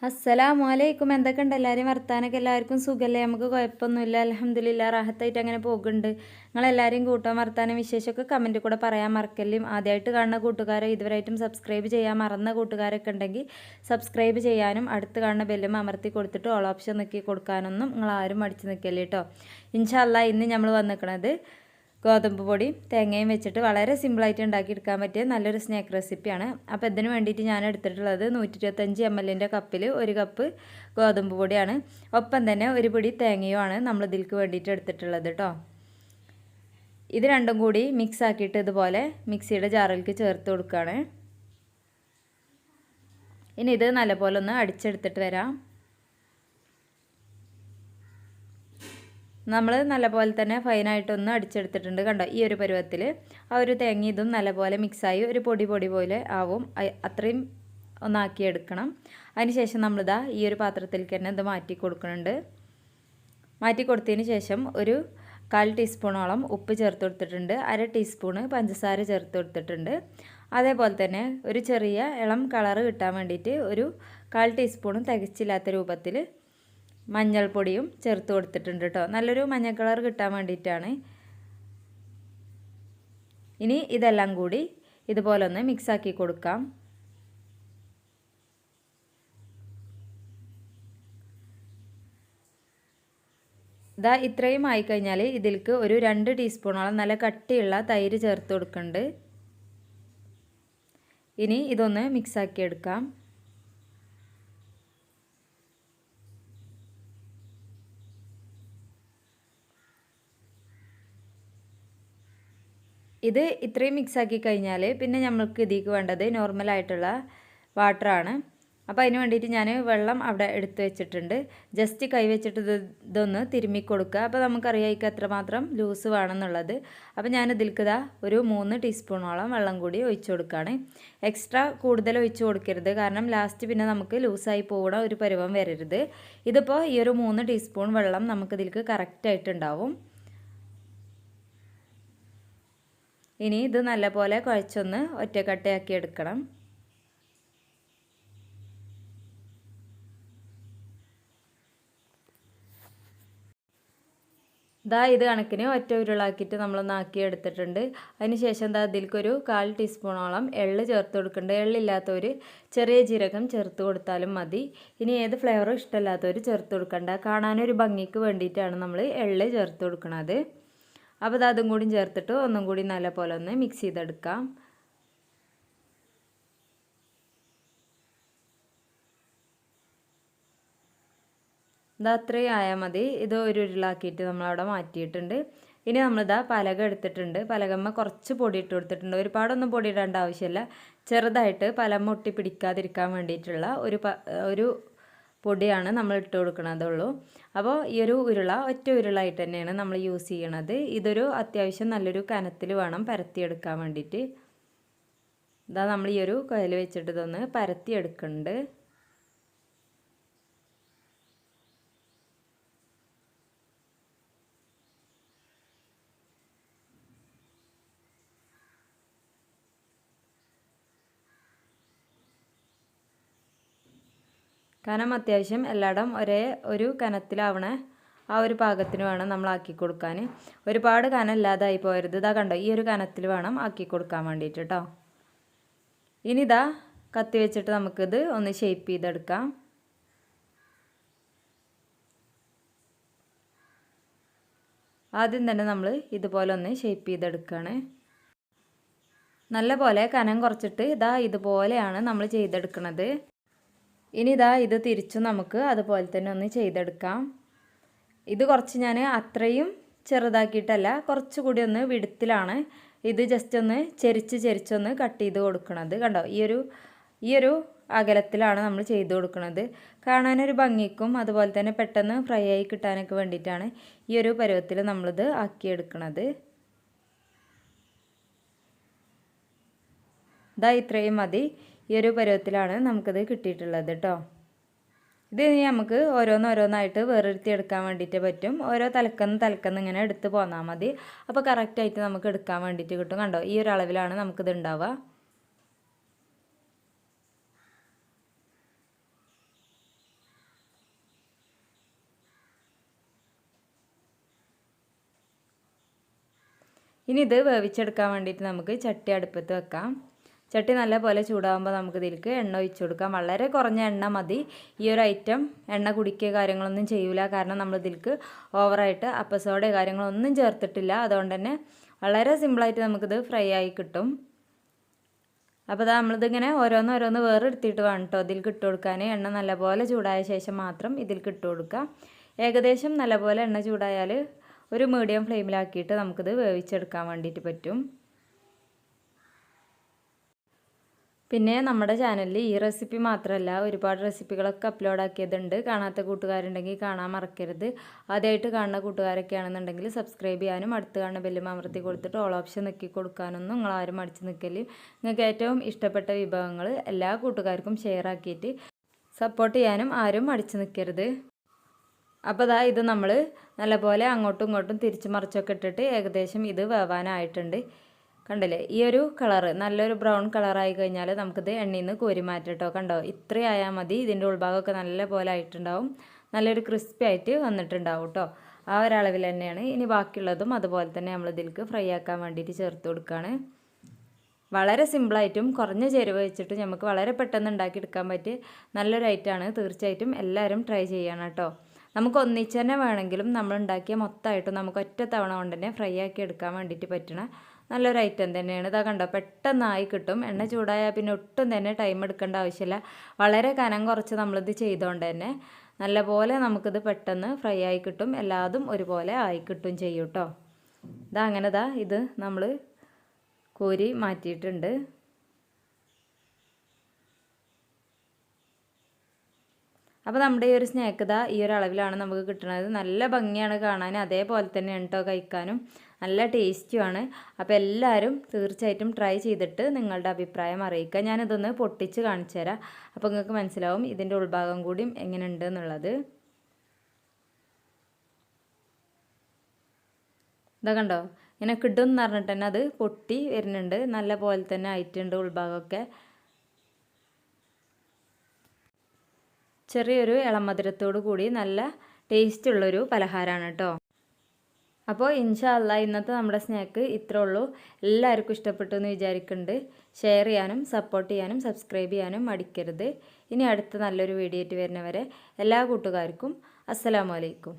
അസ്സലാമലൈക്കും. എന്തൊക്കെയുണ്ട് എല്ലാവരും വർത്താനൊക്കെ? എല്ലാവർക്കും സുഖമല്ലേ? നമുക്ക് കുഴപ്പമൊന്നുമില്ല, അൽഹംദുലില്ലാ, റാഹത്തായിട്ട് അങ്ങനെ പോകുന്നുണ്ട്. നിങ്ങളെല്ലാവരും കൂട്ടാൻ വർത്താനം വിശേഷമൊക്കെ കമൻറ്റിൽ കൂടെ പറയാൻ മറക്കല്ലും. ആദ്യമായിട്ട് കാണുന്ന കൂട്ടുകാരെ, ഇതുവരെയായിട്ടും സബ്സ്ക്രൈബ് ചെയ്യാൻ മറന്ന കൂട്ടുകാരൊക്കെ ഉണ്ടെങ്കിൽ സബ്സ്ക്രൈബ് ചെയ്യാനും അടുത്ത് കാണുന്ന ബെല്ലും അമർത്തി കൊടുത്തിട്ട് ഓൾ ഓപ്ഷൻ നിൽക്കി കൊടുക്കാനൊന്നും നിങ്ങളാരും മടിച്ച് നിൽക്കല്ലേ കേട്ടോ. ഇൻഷാ അല്ലാ, ഇന്ന് നമ്മൾ വന്നിരിക്കുന്നത് ഗോതമ്പ് പൊടിയും തേങ്ങയും വെച്ചിട്ട് വളരെ സിമ്പിളായിട്ട് ഉണ്ടാക്കിയെടുക്കാൻ പറ്റിയ നല്ലൊരു സ്നാക്ക് റെസിപ്പിയാണ്. അപ്പോൾ ഇതിന് വേണ്ടിയിട്ട് ഞാൻ എടുത്തിട്ടുള്ളത് 125 ml കപ്പിൽ 1 കപ്പ് ഗോതമ്പ് പൊടിയാണ്. ഒപ്പം തന്നെ ഒരു പിടി തേങ്ങയുമാണ് നമ്മൾ ഇതിലേക്ക് വേണ്ടിയിട്ട് എടുത്തിട്ടുള്ളത് കേട്ടോ. ഇത് രണ്ടും കൂടി മിക്സ് ആക്കിയിട്ട് ഇതുപോലെ മിക്സിയുടെ ജാറിലേക്ക് ചേർത്ത് കൊടുക്കുകയാണ്. ഇനി ഇത് നല്ലപോലെ ഒന്ന് അടിച്ചെടുത്തിട്ട് വരാം. നമ്മൾ നല്ലപോലെ തന്നെ ഫൈനായിട്ടൊന്ന് അടിച്ചെടുത്തിട്ടുണ്ട്. കണ്ടോ, ഈ ഒരു പരുവത്തിൽ ആ ഒരു തേങ്ങ ഇതും നല്ലപോലെ മിക്സായി ഒരു പൊടി പോലെ ആവും. അത്രയും ഒന്നാക്കിയെടുക്കണം. അതിനുശേഷം നമ്മളിതാ ഈ ഒരു പാത്രത്തിലേക്ക് തന്നെ ഇത് മാറ്റി കൊടുക്കുന്നുണ്ട്. മാറ്റി കൊടുത്തതിന് ശേഷം ഒരു 1/4 ടീസ്പൂണോളം ഉപ്പ് ചേർത്ത് കൊടുത്തിട്ടുണ്ട്. 1/2 ടീസ്പൂണ് പഞ്ചസാര ചേർത്ത് കൊടുത്തിട്ടുണ്ട്. അതേപോലെ തന്നെ ഒരു ചെറിയ ഇളം കളറ് കിട്ടാൻ വേണ്ടിയിട്ട് ഒരു 1/4 ടീസ്പൂണും തികച്ചില്ലാത്ത രൂപത്തിൽ മഞ്ഞൾപ്പൊടിയും ചേർത്ത് കൊടുത്തിട്ടുണ്ട് കേട്ടോ. നല്ലൊരു മഞ്ഞ കളർ കിട്ടാൻ വേണ്ടിയിട്ടാണ്. ഇനി ഇതെല്ലാം കൂടി ഇതുപോലെ ഒന്ന് മിക്സാക്കി കൊടുക്കാം. ഇതാ ഇത്രയും ആയിക്കഴിഞ്ഞാൽ ഇതിലേക്ക് ഒരു 2 ടീസ്പൂണോളം നല്ല കട്ടിയുള്ള തൈര് ചേർത്ത് കൊടുക്കുന്നുണ്ട്. ഇനി ഇതൊന്ന് മിക്സാക്കി എടുക്കാം. ഇത് ഇത്രയും മിക്സാക്കി കഴിഞ്ഞാൽ പിന്നെ നമ്മൾക്ക് ഇതിലേക്ക് വേണ്ടത് നോർമലായിട്ടുള്ള വാട്ടറാണ്. അപ്പോൾ അതിന് വേണ്ടിയിട്ട് ഞാൻ വെള്ളം അവിടെ എടുത്ത് വെച്ചിട്ടുണ്ട്. ജസ്റ്റ് കൈ വെച്ചിട്ട് ഇതൊന്ന് തിരുമ്മി കൊടുക്കുക. അപ്പോൾ നമുക്കറിയാം ഇതിക്ക് എത്രമാത്രം ലൂസ് വേണമെന്നുള്ളത്. അപ്പോൾ ഞാൻ ഇതിലേക്ക് ഇതാ ഒരു 3 ടീസ്പൂണോളം വെള്ളം കൂടി ഒഴിച്ചു കൊടുക്കുകയാണ്. എക്സ്ട്രാ കൂടുതൽ ഒഴിച്ചു കൊടുക്കരുത്, കാരണം ലാസ്റ്റ് പിന്നെ നമുക്ക് ലൂസായി പോകണ ഒരു പരുവം വരരുത്. ഇതിപ്പോൾ ഈ ഒരു 3 ടീസ്പൂൺ വെള്ളം നമുക്കിതിലേക്ക് കറക്റ്റായിട്ടുണ്ടാവും. ഇനി ഇത് നല്ലപോലെ കുഴച്ചൊന്ന് ഒറ്റക്കട്ടയാക്കി എടുക്കണം. ദാ ഇത് കണക്കിന് ഒറ്റ ഉരുളാക്കിയിട്ട് നമ്മളൊന്ന് ആക്കി എടുത്തിട്ടുണ്ട്. അതിന് ശേഷം ദാ ഇതിലേക്കൊരു 1/4 ടീസ്പൂണോളം എള്ള് ചേർത്ത് കൊടുക്കുന്നുണ്ട്. എള്ളില്ലാത്തവർ ചെറിയ ജീരകം ചേർത്ത് കൊടുത്താലും മതി. ഇനി ഏത് ഫ്ലേവറും ഇഷ്ടമില്ലാത്തവർ ചേർത്ത് കൊടുക്കണ്ട. കാണാനൊരു ഭംഗിക്ക് വേണ്ടിയിട്ടാണ് നമ്മൾ എള്ള് ചേർത്ത് കൊടുക്കുന്നത്. അപ്പോൾ അത് അതും കൂടി ചേർത്തിട്ട് ഒന്നും കൂടി നല്ലപോലെ ഒന്ന് മിക്സ് ചെയ്തെടുക്കാം. ഇത് അത്രയും ആയാൽ മതി. ഇത് ഒരു ഉരുളാക്കിയിട്ട് നമ്മളവിടെ മാറ്റിയിട്ടുണ്ട്. ഇനി നമ്മളിതാ പലക എടുത്തിട്ടുണ്ട്. പലകമ്മ കുറച്ച് പൊടി ഇട്ട് കൊടുത്തിട്ടുണ്ട്. ഒരുപാടൊന്നും പൊടി ഇടേണ്ട ആവശ്യമില്ല. ചെറുതായിട്ട് പലമ്മ ഒട്ടി പിടിക്കാതിരിക്കാൻ വേണ്ടിയിട്ടുള്ള ഒരു പൊടിയാണ് നമ്മൾ ഇട്ട് കൊടുക്കണതുള്ളൂ. അപ്പോൾ ഈ ഒരു ഉരുള ഒറ്റ ഉരുളായിട്ട് തന്നെയാണ് നമ്മൾ യൂസ് ചെയ്യണത്. ഇതൊരു അത്യാവശ്യം നല്ലൊരു കനത്തിൽ വേണം പരത്തിയെടുക്കാൻ വേണ്ടിയിട്ട്. ഇതാ നമ്മൾ ഈ ഒരു കുഴൽ വെച്ചിട്ട് ഇതൊന്ന് പരത്തിയെടുക്കുന്നുണ്ട്. കനം അത്യാവശ്യം എല്ലായിടം ഒരേ ഒരു കനത്തിലാവണ ആ ഒരു പാകത്തിന് വേണം നമ്മൾ ആക്കി കൊടുക്കാൻ. ഒരുപാട് കനം ഇല്ലാതായി പോയരുത്. ഇതാ കണ്ടോ, ഈ ഒരു കനത്തിൽ വേണം ആക്കി കൊടുക്കാൻ വേണ്ടിയിട്ട് കേട്ടോ. ഇനി ഇതാ കത്തി വെച്ചിട്ട് നമുക്കിത് ഒന്ന് ഷേപ്പ് ചെയ്തെടുക്കാം. ആദ്യം തന്നെ നമ്മൾ ഇതുപോലെ ഒന്ന് ഷേപ്പ് ചെയ്തെടുക്കുകയാണ്. നല്ല പോലെ കനം കുറച്ചിട്ട് ഇതാ ഇതുപോലെയാണ് നമ്മൾ ചെയ്തെടുക്കുന്നത്. ഇനി ഇതാ ഇത് തിരിച്ചു നമുക്ക് അതുപോലെ തന്നെ ഒന്ന് ചെയ്തെടുക്കാം. ഇത് കുറച്ച് ഞാൻ അത്രയും ചെറുതാക്കിയിട്ടല്ല, കുറച്ചുകൂടി ഒന്ന് വിടുത്തിലാണ് ഇത് ജസ്റ്റ് ഒന്ന് ചെരിച്ചൊന്ന് കട്ട് ചെയ്ത് കൊടുക്കുന്നത്. കണ്ടോ, ഈ ഒരു അകലത്തിലാണ് നമ്മൾ ചെയ്ത് കൊടുക്കുന്നത്. കാണാനൊരു ഭംഗിക്കും അതുപോലെ തന്നെ പെട്ടെന്ന് ഫ്രൈ ആയി കിട്ടാനൊക്കെ വേണ്ടിയിട്ടാണ് ഈ ഒരു പരുവത്തിൽ നമ്മളിത് ആക്കിയെടുക്കുന്നത്. ഇതാ ഇത്രയും മതി. ഈ ഒരു പരുവത്തിലാണ് നമുക്കിത് കിട്ടിയിട്ടുള്ളത് കേട്ടോ. ഇത് നമുക്ക് ഓരോന്നായിട്ട് വേറെടുത്തി എടുക്കാൻ വേണ്ടിയിട്ട് പറ്റും. ഓരോ തലക്കന്ന് ഇങ്ങനെ എടുത്ത് പോന്നാൽ മതി. അപ്പോൾ കറക്റ്റായിട്ട് നമുക്ക് എടുക്കാൻ വേണ്ടിയിട്ട് കിട്ടും. കണ്ടോ, ഈ ഒരു അളവിലാണ് നമുക്കിത് ഉണ്ടാവുക. ഇനി ഇത് വേവിച്ചെടുക്കാൻ വേണ്ടിയിട്ട് നമുക്ക് ചട്ടി അടുപ്പത്ത് വെക്കാം. ചട്ടി നല്ലപോലെ ചൂടാകുമ്പോൾ നമുക്ക് ഇതിലേക്ക് എണ്ണ ഒഴിച്ചു കൊടുക്കാം. വളരെ കുറഞ്ഞ എണ്ണ മതി. ഈ ഒരു ഐറ്റം എണ്ണ കുടിക്കുക കാര്യങ്ങളൊന്നും ചെയ്യൂല. കാരണം നമ്മൾ ഇതിലേക്ക് ഓവറായിട്ട് അപ്പസോഡ കാര്യങ്ങളൊന്നും ചേർത്തിട്ടില്ല. അതുകൊണ്ട് തന്നെ വളരെ സിമ്പിളായിട്ട് നമുക്കിത് ഫ്രൈ ആയി കിട്ടും. അപ്പോൾ നമ്മളിതിങ്ങനെ ഓരോന്ന് വേറെടുത്തിട്ട് വേണം കേട്ടോ ഇതിലേക്ക് ഇട്ട് കൊടുക്കാൻ. എണ്ണ നല്ലപോലെ ചൂടായ ശേഷം മാത്രം ഇതിലേക്ക് ഇട്ട് കൊടുക്കുക. ഏകദേശം നല്ലപോലെ എണ്ണ ചൂടായാൽ ഒരു മീഡിയം ഫ്ലെയിമിലാക്കിയിട്ട് നമുക്കിത് വേവിച്ചെടുക്കാൻ വേണ്ടിയിട്ട് പറ്റും. പിന്നെ നമ്മുടെ ചാനലിൽ ഈ റെസിപ്പി മാത്രമല്ല ഒരുപാട് റെസിപ്പികളൊക്കെ അപ്ലോഡ് ആക്കിയതുണ്ട്. കാണാത്ത കൂട്ടുകാരുണ്ടെങ്കിൽ കാണാൻ മറക്കരുത്. ആദ്യമായിട്ട് കാണുന്ന കൂട്ടുകാരൊക്കെ ആണെന്നുണ്ടെങ്കിൽ സബ്സ്ക്രൈബ് ചെയ്യാനും അടുത്ത് കാണുന്ന ബെല്ലും അമർത്തി കൊടുത്തിട്ട് ഓൾ ഓപ്ഷൻ നിൽക്കി കൊടുക്കാനൊന്നും നിങ്ങളാരും മടിച്ച് നിൽക്കല്. നിങ്ങൾക്ക് ഏറ്റവും ഇഷ്ടപ്പെട്ട വിഭവങ്ങൾ എല്ലാ കൂട്ടുകാർക്കും ഷെയർ ആക്കിയിട്ട് സപ്പോർട്ട് ചെയ്യാനും ആരും മടിച്ച് നിൽക്കരുത്. അപ്പോൾ ഇത് നമ്മൾ നല്ലപോലെ അങ്ങോട്ടും ഇങ്ങോട്ടും തിരിച്ച് മറിച്ചൊക്കെ ഇട്ടിട്ട് ഏകദേശം ഇത് വേവാനായിട്ടുണ്ട്. കണ്ടില്ലേ, ഈ ഒരു കളറ് നല്ലൊരു ബ്രൗൺ കളറായി കഴിഞ്ഞാൽ നമുക്കിത് എണ്ണയിൽ നിന്ന് കോരി മാറ്റട്ടോ. കണ്ടോ, ഇത്രയായാൽ മതി. ഇതിൻ്റെ ഉൾഭാഗമൊക്കെ നല്ല പോലെ ആയിട്ടുണ്ടാവും. നല്ലൊരു ക്രിസ്പി ആയിട്ട് വന്നിട്ടുണ്ടാവും കേട്ടോ. ആ ഒരളവിൽ തന്നെയാണ്. ഇനി ബാക്കിയുള്ളതും അതുപോലെ തന്നെ നമ്മൾ ഇതിലേക്ക് ഫ്രൈ ആക്കാൻ വേണ്ടിയിട്ട് ചേർത്ത് കൊടുക്കുകയാണ്. വളരെ സിമ്പിളായിട്ടും കുറഞ്ഞ ചേരുവ വെച്ചിട്ട് നമുക്ക് വളരെ പെട്ടെന്ന് ഉണ്ടാക്കിയെടുക്കാൻ പറ്റിയ നല്ലൊരു ഐറ്റമാണ്. തീർച്ചയായിട്ടും എല്ലാവരും ട്രൈ ചെയ്യണം കേട്ടോ. നമുക്ക് ഒന്നിച്ച് തന്നെ വേണമെങ്കിലും നമ്മൾ ഉണ്ടാക്കിയ മൊത്തമായിട്ടും നമുക്ക് ഒറ്റ തവണ കൊണ്ട് തന്നെ ഫ്രൈ ആക്കി എടുക്കാൻ വേണ്ടിയിട്ട് പറ്റണ നല്ലൊരു ഐറ്റം തന്നെയാണ്. ഇതാ കണ്ടോ, പെട്ടെന്നായി കിട്ടും. എണ്ണ ചൂടായാൽ പിന്നെ ഒട്ടും തന്നെ ടൈം എടുക്കേണ്ട ആവശ്യമില്ല. വളരെ കനം കുറച്ച് നമ്മളിത് ചെയ്തുകൊണ്ട് തന്നെ നല്ലപോലെ നമുക്കിത് പെട്ടെന്ന് ഫ്രൈ ആയി കിട്ടും. എല്ലാതും ഒരുപോലെ ആയി കിട്ടും ചെയ്യും കേട്ടോ. അങ്ങനെ ഇത് നമ്മൾ കോരി മാറ്റിയിട്ടുണ്ട്. അപ്പോൾ നമ്മുടെ ഈ ഒരു സ്നാക്ക് ഈ ഒരു അളവിലാണ് നമുക്ക് കിട്ടുന്നത്. നല്ല ഭംഗിയാണ് കാണാൻ, അതേപോലെ തന്നെയാണ് കേട്ടോ കഴിക്കാനും നല്ല ടേസ്റ്റിയുമാണ്. അപ്പോൾ എല്ലാവരും തീർച്ചയായിട്ടും ട്രൈ ചെയ്തിട്ട് നിങ്ങളുടെ അഭിപ്രായം അറിയിക്കുക. ഞാനിതൊന്ന് പൊട്ടിച്ച് കാണിച്ചു തരാം. അപ്പോൾ നിങ്ങൾക്ക് മനസ്സിലാവും ഇതിൻ്റെ ഉൾഭാഗം കൂടിയും എങ്ങനെയുണ്ട് എന്നുള്ളത്. ഇതാ കണ്ടോ, ഇങ്ങനെ കിട്ടും എന്ന് പറഞ്ഞിട്ട് തന്നെ അത് പൊട്ടി വരുന്നുണ്ട്. നല്ല പോലെ തന്നെ ആയിട്ടുണ്ട് ഉൾഭാഗമൊക്കെ. ചെറിയൊരു ഇളമധുരത്തോടു കൂടി നല്ല ടേസ്റ്റ് ഉള്ളൊരു പലഹാരമാണ് കേട്ടോ. അപ്പോൾ ഇൻഷാ അല്ലാ ഇന്നത്തെ നമ്മുടെ സ്നാക്ക് ഇത്രേ ഉള്ളൂ. എല്ലാവർക്കും ഇഷ്ടപ്പെട്ടു എന്ന് വിചാരിക്കുന്നുണ്ട്. ഷെയർ ചെയ്യാനും സപ്പോർട്ട് ചെയ്യാനും സബ്സ്ക്രൈബ് ചെയ്യാനും മടിക്കരുത്. ഇനി അടുത്ത നല്ലൊരു വീഡിയോ ആയിട്ട് വരുന്നവരെ എല്ലാ കൂട്ടുകാർക്കും അസ്സലാമു അലൈക്കും.